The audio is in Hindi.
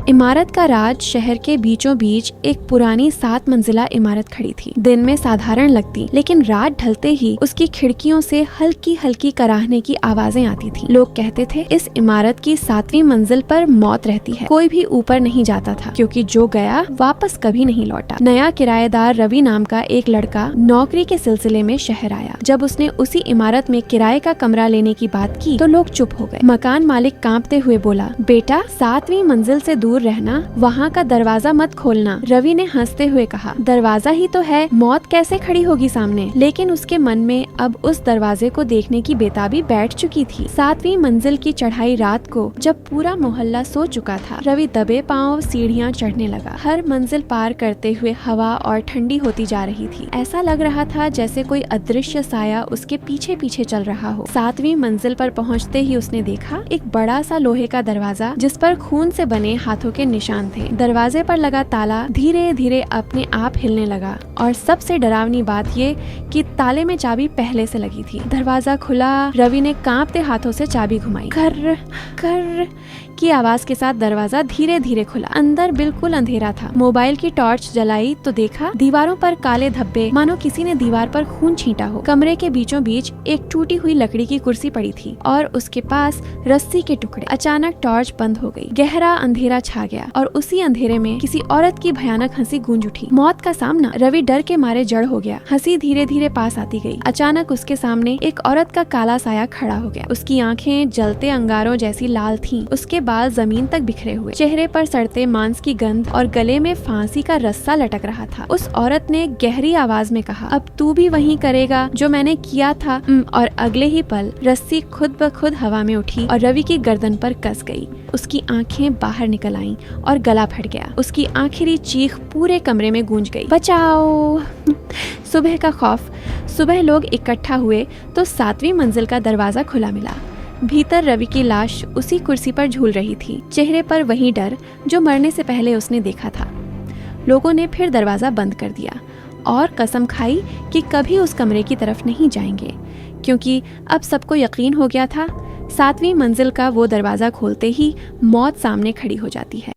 इमारत का राज शहर के बीचों बीच एक पुरानी 7 मंजिला इमारत खड़ी थी। दिन में साधारण लगती, लेकिन रात ढलते ही उसकी खिड़कियों से हल्की हल्की कराहने की आवाजें आती थीं। लोग कहते थे इस इमारत की 7वीं मंजिल पर मौत रहती है। कोई भी ऊपर नहीं जाता था, क्योंकि जो गया वापस कभी नहीं लौटा। नया किराएदार रवि नाम का एक लड़का नौकरी के सिलसिले में शहर आया। जब उसने उसी इमारत में किराए का कमरा लेने की बात की तो लोग चुप हो गए। मकान मालिक कांपते हुए बोला, बेटा 7वीं मंजिल से दूर रहना, वहाँ का दरवाजा मत खोलना। रवि ने हंसते हुए कहा, दरवाजा ही तो है, मौत कैसे खड़ी होगी सामने। लेकिन उसके मन में अब उस दरवाजे को देखने की बेताबी बैठ चुकी थी। 7वीं मंजिल की चढ़ाई रात को जब पूरा मोहल्ला सो चुका था, रवि दबे पांव सीढ़ियाँ चढ़ने लगा। हर मंजिल पार करते हुए हवा और ठंडी होती जा रही थी। ऐसा लग रहा था जैसे कोई अदृश्य साया उसके पीछे पीछे चल रहा हो। 7वीं मंजिल पर पहुँचते ही उसने देखा एक बड़ा सा लोहे का दरवाजा, जिस पर खून से बने हाथों के निशान थे। दरवाजे पर लगा ताला धीरे धीरे अपने आप हिलने लगा, और सबसे डरावनी बात ये कि ताले में चाबी पहले से लगी थी। दरवाजा खुला। रवि ने कांपते हाथों से चाबी घुमाई। कर कर की आवाज के साथ दरवाजा धीरे धीरे खुला। अंदर बिल्कुल अंधेरा था। मोबाइल की टॉर्च जलाई तो देखा दीवारों पर काले धब्बे, मानो किसी ने दीवार पर खून छींटा हो। कमरे के बीचों बीच एक टूटी हुई लकड़ी की कुर्सी पड़ी थी और उसके पास रस्सी के टुकड़े। अचानक टॉर्च बंद हो गई। गहरा अंधेरा छा गया और उसी अंधेरे में किसी औरत की भयानक हंसी गूंज उठी। मौत का सामना। रवि डर के मारे जड़ हो गया। हंसी धीरे धीरे पास आती गई। अचानक उसके सामने एक औरत का काला साया खड़ा हो गया। उसकी आंखें जलते अंगारों जैसी लाल थीं। उसके बाल जमीन तक बिखरे हुए, चेहरे पर सड़ते मांस की गंध और गले में फांसी का रस्सा लटक रहा था। उस औरत ने गहरी आवाज में कहा, अब तू भी वही करेगा जो मैंने किया था। और अगले ही पल रस्सी खुद ब खुद हवा में उठी और रवि की गर्दन पर कस गई। उसकी आंखें बाहर निकल आईं और गला फट गया। उसकी आखिरी चीख पूरे कमरे में गूंज गई, बचाओ। सुबह का खौफ। सुबह लोग इकट्ठा हुए तो 7वीं मंजिल का दरवाजा खुला मिला। भीतर रवि की लाश उसी कुर्सी पर झूल रही थी, चेहरे पर वही डर जो मरने से पहले उसने देखा था। लोगों ने फिर दरवाजा बंद कर दिया और कसम खाई कि कभी उस कमरे की तरफ नहीं जाएंगे, क्योंकि अब सबको यकीन हो गया था 7वीं मंजिल का वो दरवाजा खोलते ही मौत सामने खड़ी हो जाती है।